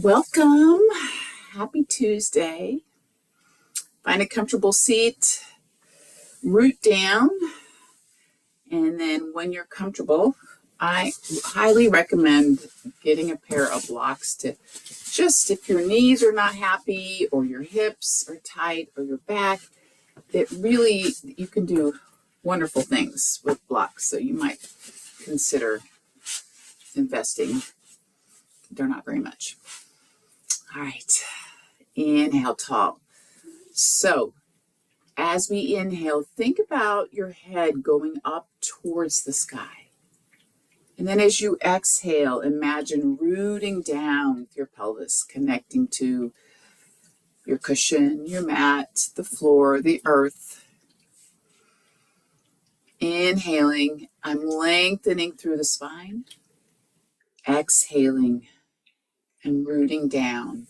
Welcome. Happy Tuesday. Find a comfortable seat, root down, and then when you're comfortable, I highly recommend getting a pair of blocks to just if your knees are not happy or your hips are tight or your back, you can do wonderful things with blocks. So you might consider investing. They're not very much. All right. Inhale tall. So as we inhale, think about your head going up towards the sky. And then as you exhale, imagine rooting down with your pelvis, connecting to your cushion, your mat, the floor, the earth. Inhaling, I'm lengthening through the spine. Exhaling and rooting down.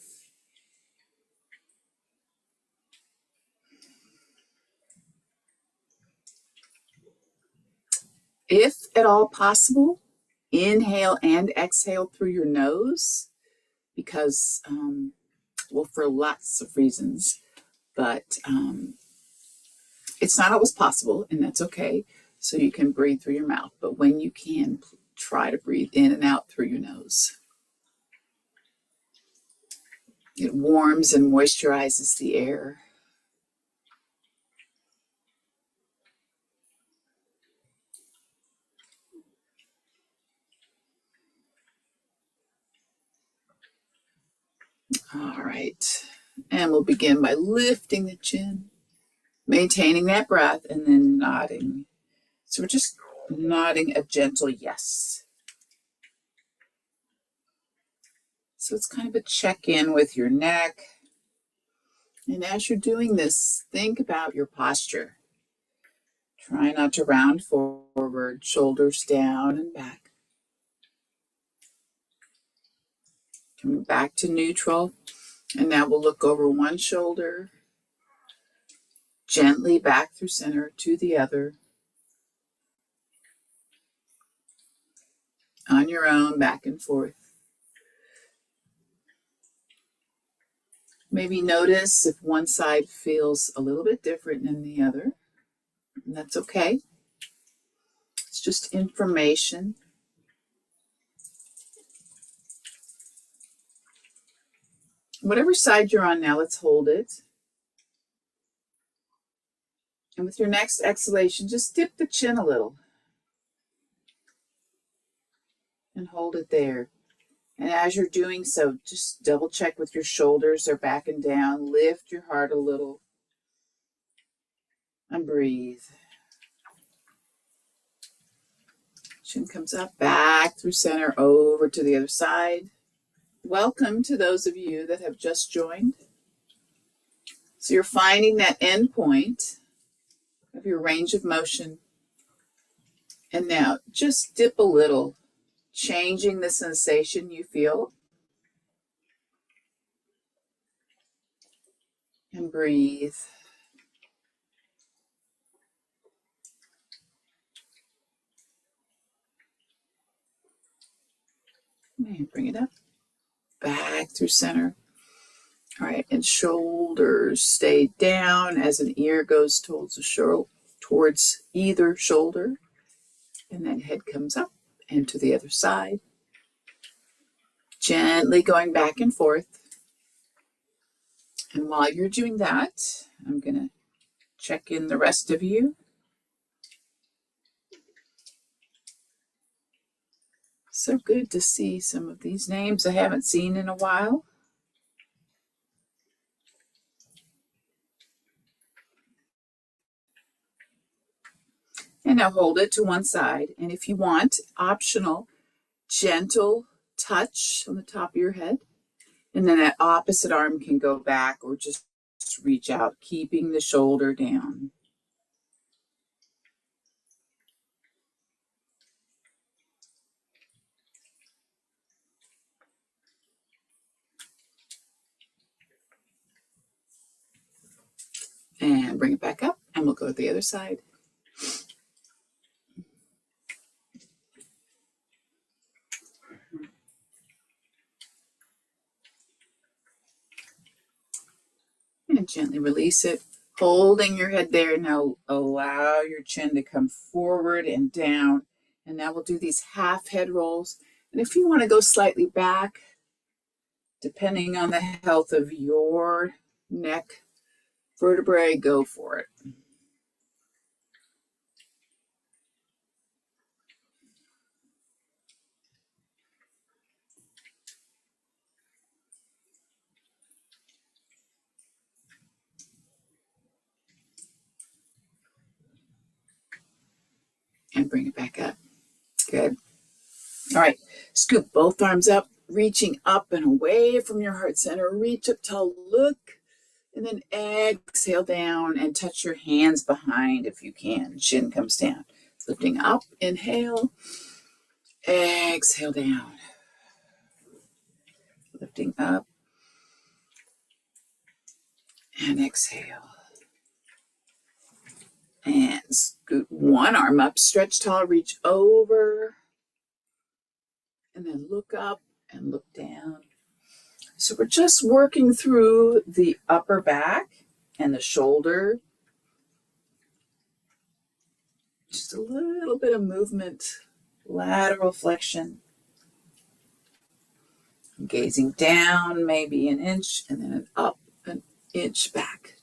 If at all possible, inhale and exhale through your nose because, for lots of reasons, but it's not always possible, and that's okay. So you can breathe through your mouth, but when you can, try to breathe in and out through your nose. It warms and moisturizes the air. All right, and we'll begin by lifting the chin, maintaining that breath, and then nodding. So we're just nodding a gentle yes. So it's kind of a check-in with your neck. And as you're doing this, think about your posture. Try not to round forward, shoulders down and back. Coming back to neutral. And now we'll look over one shoulder, gently back through center to the other. On your own, back and forth. Maybe notice if one side feels a little bit different than the other. And that's okay. It's just information. Whatever side you're on now, let's hold it. And with your next exhalation, just dip the chin a little. And hold it there. And as you're doing so, just double check with your shoulders, they're back and down. Lift your heart a little. And breathe. Chin comes up, back through center, over to the other side. Welcome to those of you that have just joined. So you're finding that end point of your range of motion. And now just dip a little, changing the sensation you feel. And breathe. And bring it up, back through center. All right, and shoulders stay down as an ear goes towards either shoulder. And then head comes up and to the other side. Gently going back and forth. And while you're doing that, I'm going to check in the rest of you. So good to see some of these names I haven't seen in a while. And now hold it to one side. And if you want, optional, gentle touch on the top of your head. And then that opposite arm can go back or just reach out, keeping the shoulder down. And bring it back up, and we'll go to the other side. gently release it, holding your head there. Now allow your chin to come forward and down. And now we'll do these half head rolls. And if you want to go slightly back, depending on the health of your neck vertebrae, go for it. And bring it back up. Good. All right, scoop both arms up, reaching up and away from your heart center. Reach up tall, look, and then exhale down and touch your hands behind if you can. Chin comes down. Lifting up, inhale, exhale down. Lifting up and exhale. And scoot one arm up, stretch tall, reach over, and then look up and look down. So we're just working through the upper back and the shoulder. Just a little bit of movement, lateral flexion. Gazing down, maybe an inch, and then up an inch back.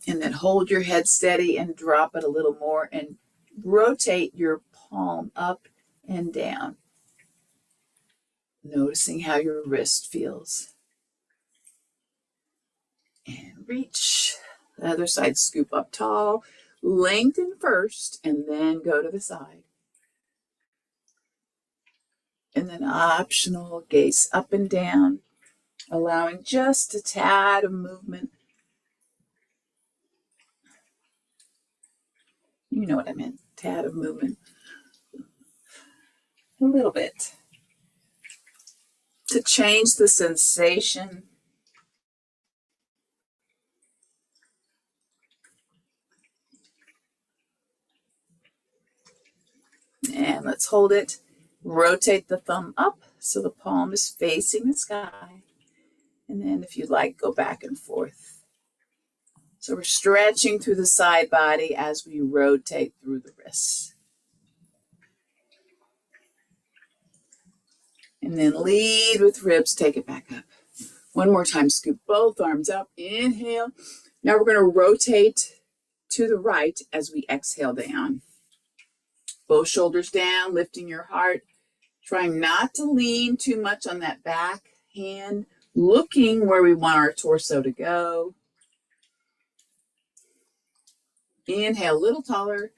And then hold your head steady and drop it a little more and rotate your palm up and down. Noticing how your wrist feels. And reach. The other side, scoop up tall, lengthen first, and then go to the side. And then optional, gaze up and down, allowing just a tad of movement. You know what I meant, tad of movement. A little bit. To change the sensation. And let's hold it. Rotate the thumb up so the palm is facing the sky. And then if you like, go back and forth. So we're stretching through the side body as we rotate through the wrists. And then lead with ribs, take it back up. One more time, scoop both arms up, inhale. Now we're going to rotate to the right as we exhale down. Both shoulders down, lifting your heart. Trying not to lean too much on that back hand, looking where we want our torso to go. Inhale, a little taller.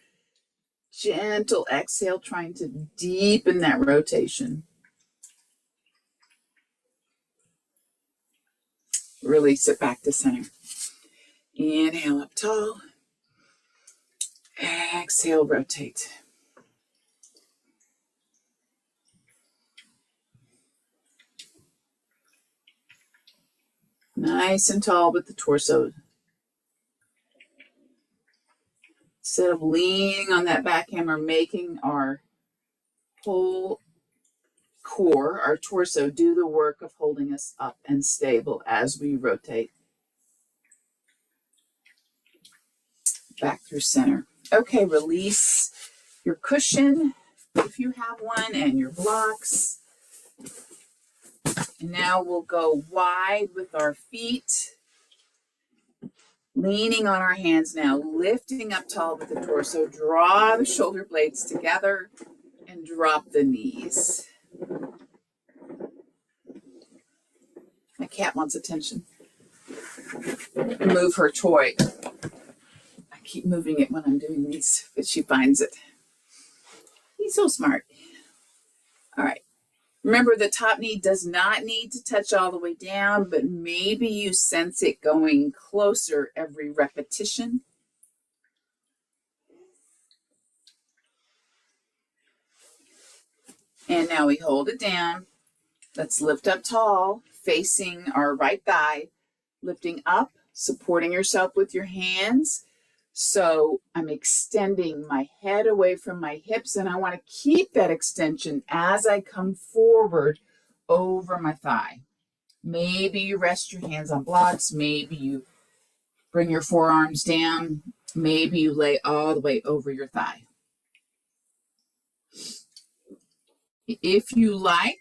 Gentle exhale, trying to deepen that rotation. Release it back to center. Inhale up tall. Exhale, rotate. Nice and tall with the torso. Instead of leaning on that back hammer, making our whole core, our torso, do the work of holding us up and stable as we rotate. Back through center. Okay, release your cushion if you have one and your blocks. And now we'll go wide with our feet. Leaning on our hands now, lifting up tall with the torso. Draw the shoulder blades together and drop the knees. My cat wants attention. Move her toy. I keep moving it when I'm doing these, but she finds it. He's so smart. All right. Remember, the top knee does not need to touch all the way down, but maybe you sense it going closer every repetition. And now we hold it down. Let's lift up tall, facing our right thigh, lifting up, supporting yourself with your hands. So I'm extending my head away from my hips, and I want to keep that extension as I come forward over my thigh. Maybe you rest your hands on blocks. Maybe you bring your forearms down. Maybe you lay all the way over your thigh. If you like,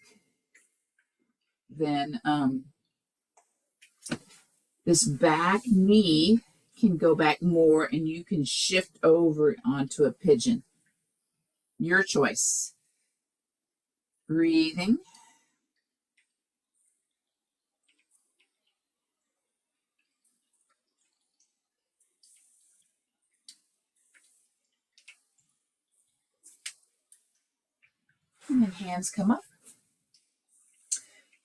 then this back knee can go back more and you can shift over onto a pigeon. Your choice. Breathing. And then hands come up.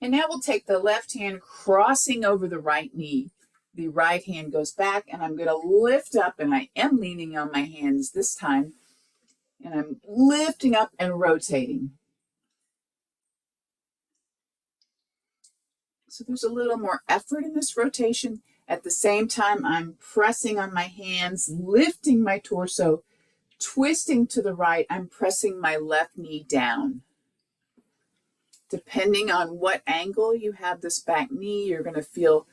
And now we'll take the left hand crossing over the right knee. The right hand goes back and I'm going to lift up, and I am leaning on my hands this time. And I'm lifting up and rotating. So there's a little more effort in this rotation. At the same time, I'm pressing on my hands, lifting my torso, twisting to the right. I'm pressing my left knee down. Depending on what angle you have this back knee, you're going to feel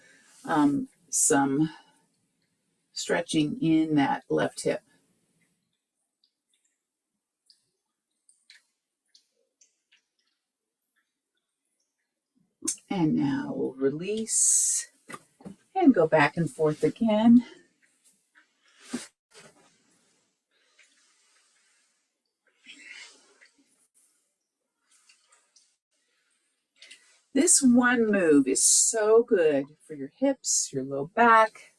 some stretching in that left hip. And now we'll release and go back and forth again. This one move is so good for your hips, your low back.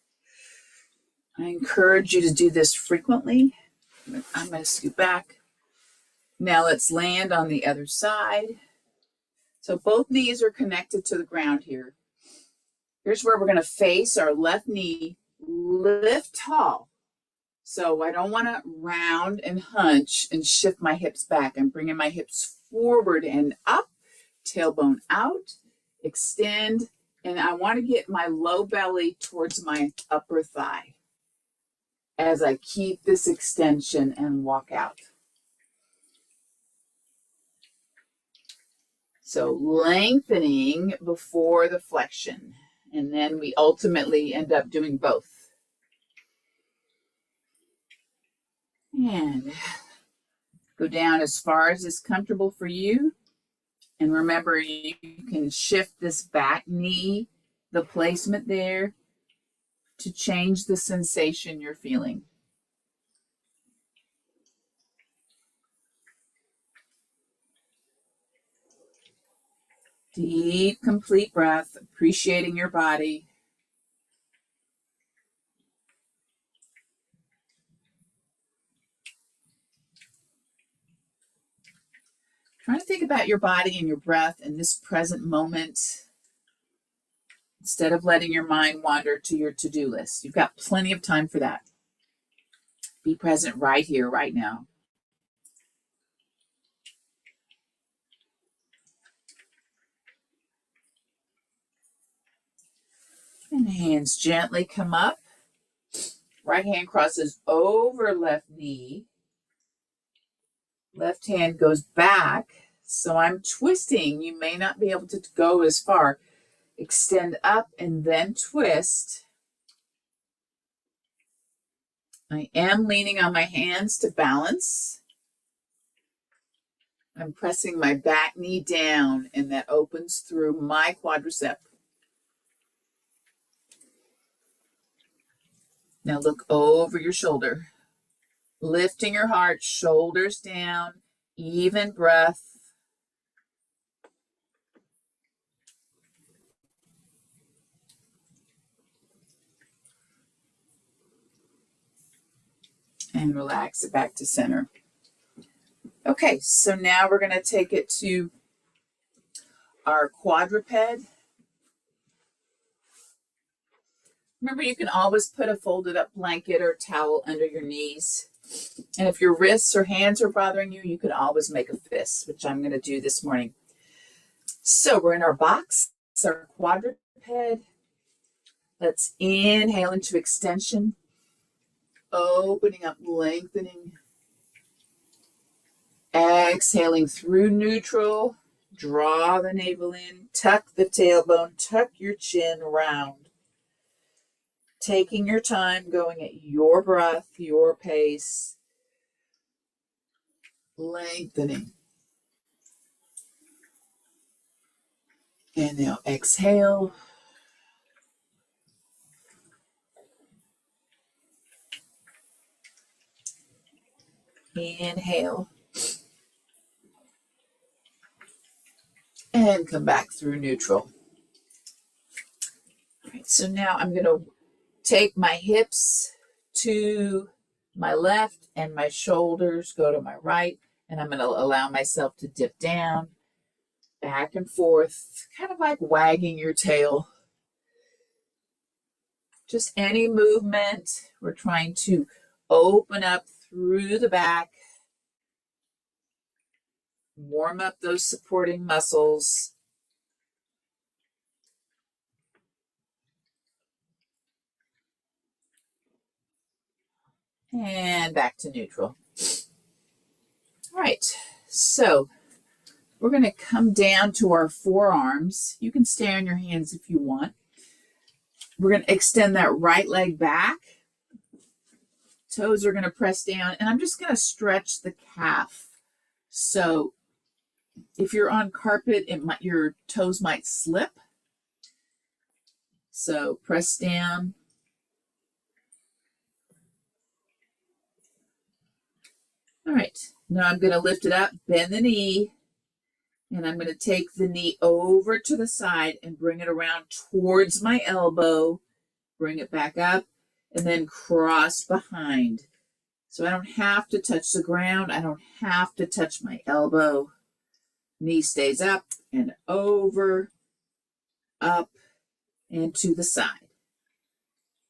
I encourage you to do this frequently. I'm going to scoot back. Now let's land on the other side. So both knees are connected to the ground here. Here's where we're going to face our left knee, lift tall. So I don't want to round and hunch and shift my hips back. I'm bringing my hips forward and up, tailbone out, extend, and I want to get my low belly towards my upper thigh as I keep this extension and walk out. So lengthening before the flexion, and then we ultimately end up doing both. And go down as far as is comfortable for you. And remember, you can shift this back knee, the placement there, to change the sensation you're feeling. Deep, complete breath, appreciating your body. Trying to think about your body and your breath in this present moment instead of letting your mind wander to your to-do list. You've got plenty of time for that. Be present right here, right now. And hands gently come up. Right hand crosses over left knee. Left hand goes back. So I'm twisting. You may not be able to go as far. Extend up and then twist. I am leaning on my hands to balance. I'm pressing my back knee down, and that opens through my quadricep. Now look over your shoulder. Lifting your heart, shoulders down, even breath. And relax it back to center. Okay, so now we're going to take it to our quadruped. Remember, you can always put a folded up blanket or towel under your knees. And if your wrists or hands are bothering you, you can always make a fist, which I'm going to do this morning. So we're in our box, it's our quadruped. Let's inhale into extension, opening up, lengthening. Exhaling through neutral, Draw the navel in, tuck the tailbone, tuck your chin round. Taking your time, going at your breath, your pace. Lengthening. And now exhale. Inhale. And come back through neutral. All right, so now I'm going to take my hips to my left and my shoulders go to my right, and I'm going to allow myself to dip down, back and forth, kind of like wagging your tail. Just any movement. We're trying to open up through the back, warm up those supporting muscles. And back to neutral. All right, so we're going to come down to our forearms. You can stay on your hands if you want. We're going to extend that right leg back. Toes are going to press down, and I'm just going to stretch the calf. So if you're on carpet, your toes might slip. So press down. All right, now I'm going to lift it up, bend the knee, and I'm going to take the knee over to the side and bring it around towards my elbow, bring it back up, and then cross behind. So I don't have to touch the ground. I don't have to touch my elbow. Knee stays up and over, up, and to the side.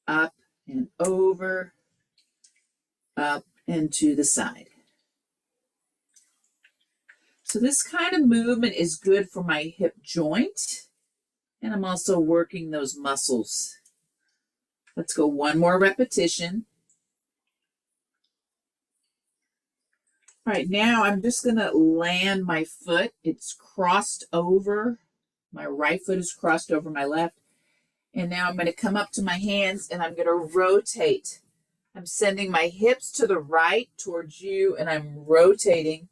Up and over, up, and to the side. So this kind of movement is good for my hip joint, and I'm also working those muscles. Let's go one more repetition. All right, now I'm just going to land my foot. It's crossed over. My right foot is crossed over my left. And now I'm going to come up to my hands and I'm going to rotate. I'm sending my hips to the right towards you, and I'm rotating.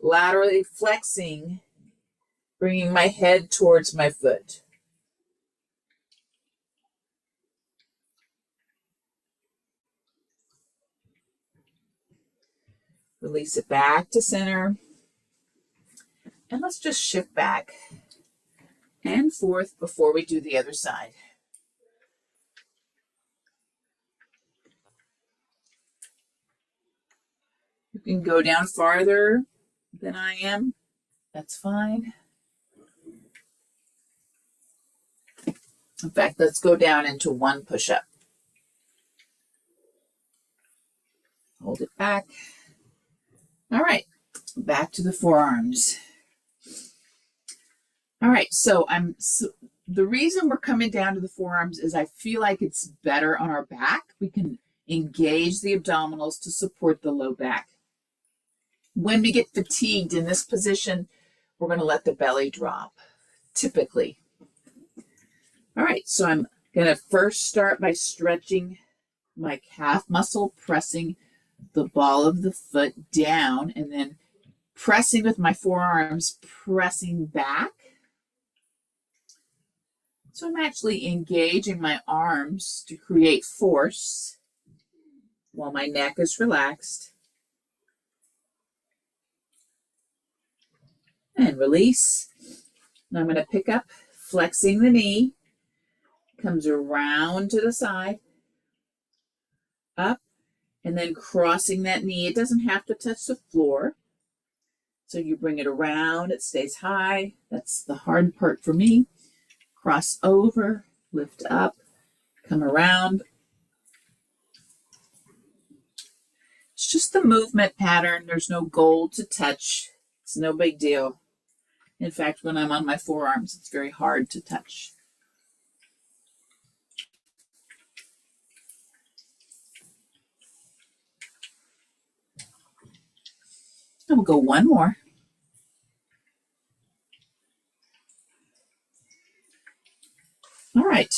Laterally flexing, bringing my head towards my foot. Release it back to center. And let's just shift back and forth before we do the other side. You can go down farther than I am. That's fine. In fact, let's go down into one push-up. Hold it back. All right, back to the forearms. All right, so the reason we're coming down to the forearms is I feel like it's better on our back. We can engage the abdominals to support the low back. When we get fatigued in this position, we're going to let the belly drop, typically. All right, so I'm going to first start by stretching my calf muscle, pressing the ball of the foot down, and then pressing with my forearms, pressing back. So I'm actually engaging my arms to create force while my neck is relaxed. And release. Now I'm going to pick up, flexing the knee, comes around to the side, up, and then crossing that knee. It doesn't have to touch the floor. So you bring it around, it stays high. That's the hard part for me. Cross over, lift up, come around. It's just the movement pattern. There's no goal to touch. It's no big deal. In fact, when I'm on my forearms, it's very hard to touch. And we'll go one more. right,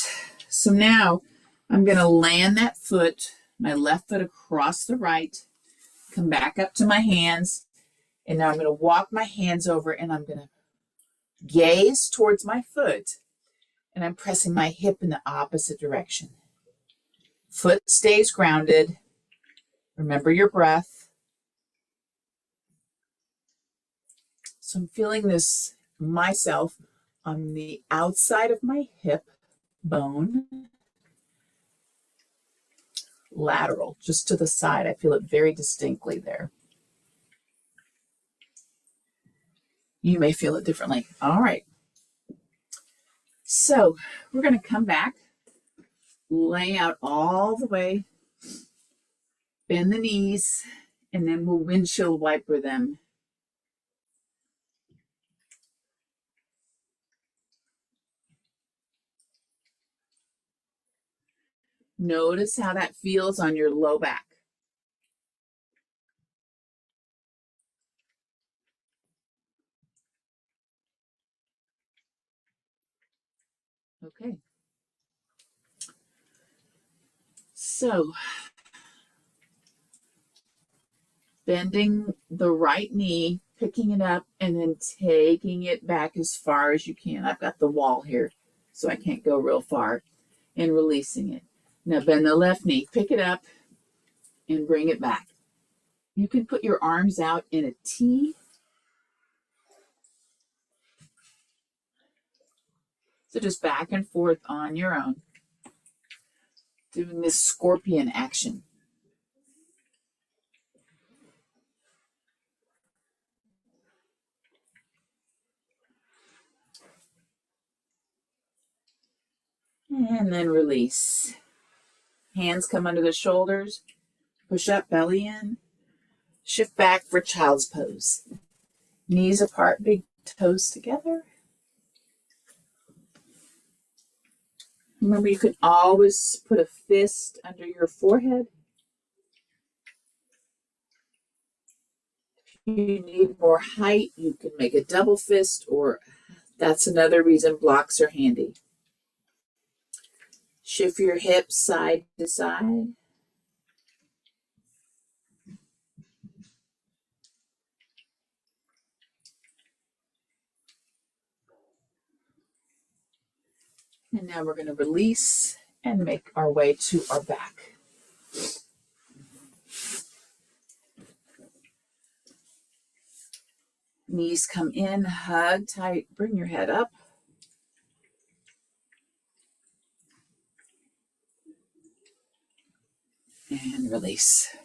so now I'm going to land that foot, my left foot across the right, come back up to my hands, and now I'm going to walk my hands over and I'm going to gaze towards my foot, and I'm pressing my hip in the opposite direction. Foot stays grounded. Remember your breath. So I'm feeling this myself on the outside of my hip bone, lateral, just to the side. I feel it very distinctly there. You may feel it differently. All right. So we're going to come back, lay out all the way, bend the knees, and then we'll windshield wiper them. Notice how that feels on your low back. Okay. So bending the right knee, picking it up, and then taking it back as far as you can. I've got the wall here, so I can't go real far, and releasing it. Now bend the left knee, pick it up, and bring it back. You can put your arms out in a T. So just back and forth on your own, doing this scorpion action. And then release. Hands come under the shoulders, push up, belly in, shift back for child's pose. Knees apart, big toes together. Remember, you can always put a fist under your forehead. If you need more height, you can make a double fist, or that's another reason blocks are handy. Shift your hips side to side. And now we're going to release and make our way to our back. Knees come in, hug tight, bring your head up. And release.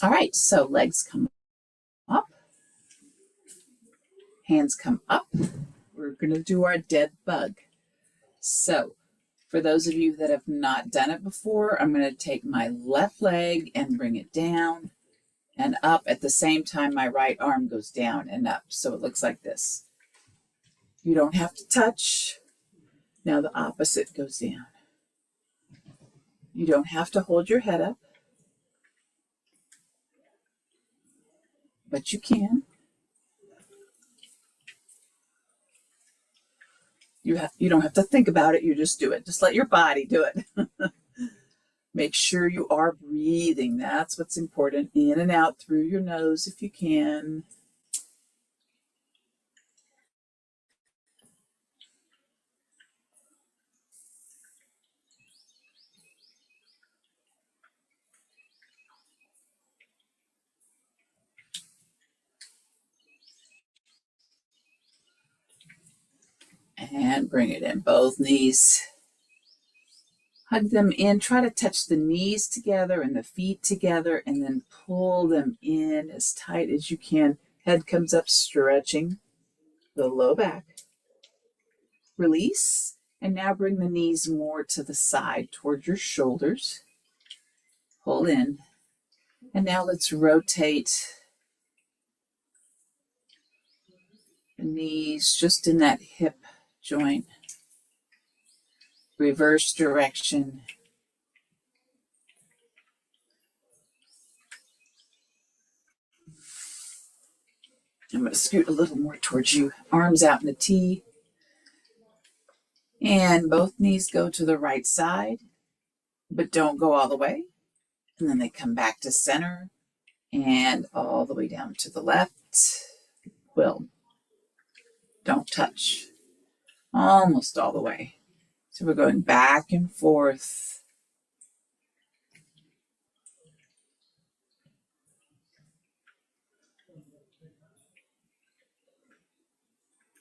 All right, so legs come up, hands come up. We're going to do our dead bug. So for those of you that have not done it before, I'm going to take my left leg and bring it down and up at the same time my right arm goes down and up. So it looks like this. You don't have to touch. Now the opposite goes down. You don't have to hold your head up, but you can. You don't have to think about it. You just do it. Just let your body do it. Make sure you are breathing. That's what's important. In and out through your nose if you can. And bring it in. Both knees. Hug them in. Try to touch the knees together and the feet together, and then pull them in as tight as you can. Head comes up, stretching the low back. Release. And now bring the knees more to the side toward your shoulders. Pull in. And now let's rotate the knees just in that hip joint. Reverse direction. I'm going to scoot a little more towards you. Arms out in the T. And both knees go to the right side, but don't go all the way. And then they come back to center and all the way down to the left. Quill. Don't touch. Almost all the way. So we're going back and forth.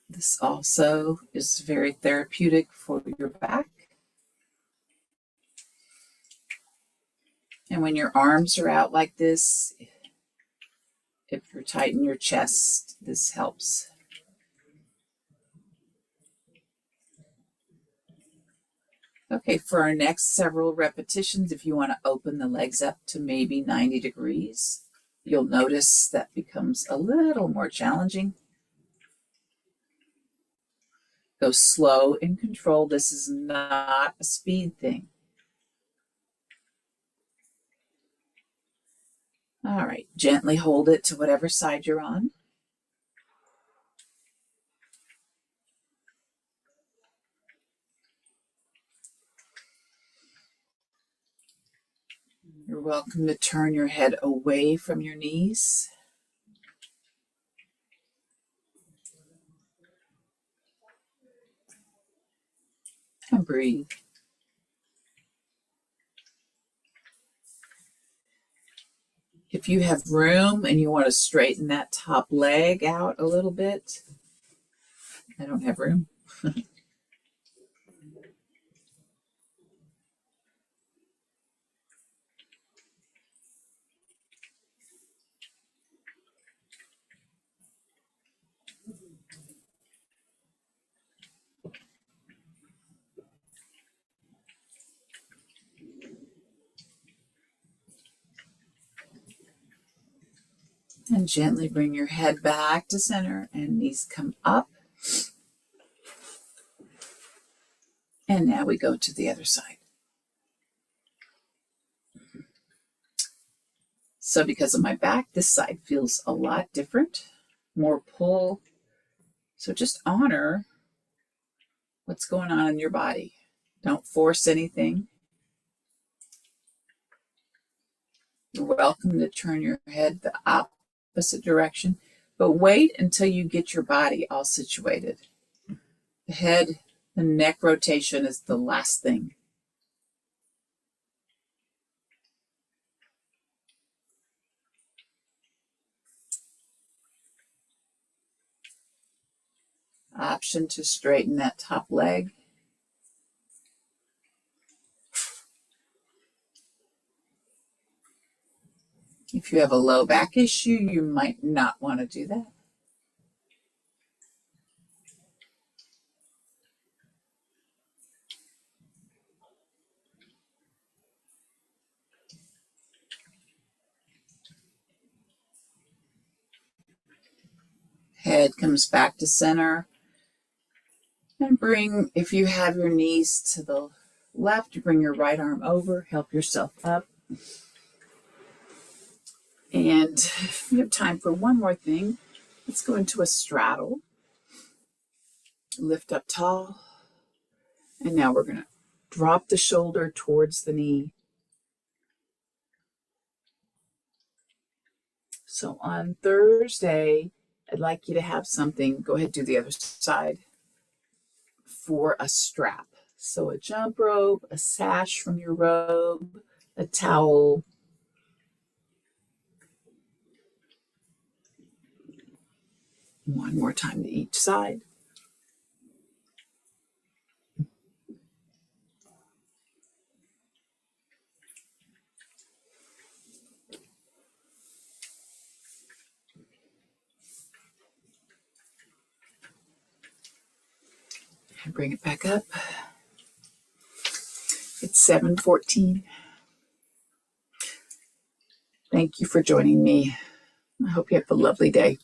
This also is very therapeutic for your back. And when your arms are out like this, if you're tight in your chest, this helps. Okay, for our next several repetitions, if you want to open the legs up to maybe 90 degrees, you'll notice that becomes a little more challenging. Go slow and controlled. This is not a speed thing. All right, gently hold it to whatever side you're on. You're welcome to turn your head away from your knees. And breathe. If you have room and you want to straighten that top leg out a little bit, I don't have room. And gently bring your head back to center and knees come up. And now we go to the other side. So because of my back, this side feels a lot different, more pull. So just honor what's going on in your body. Don't force anything. You're welcome to turn your head the opposite direction, but wait until you get your body all situated. The head, the neck rotation is the last thing. Option to straighten that top leg. If you have a low back issue, you might not want to do that. Head comes back to center. And bring, if you have your knees to the left, you bring your right arm over, help yourself up. And we have time for one more thing. Let's go into a straddle. Lift up tall. And now we're going to drop the shoulder towards the knee. So on Thursday, I'd like you to have something, go ahead, do the other side, for a strap. So a jump rope, a sash from your robe, a towel. One more time to each side. And bring it back up. It's 7:14. Thank you for joining me. I hope you have a lovely day.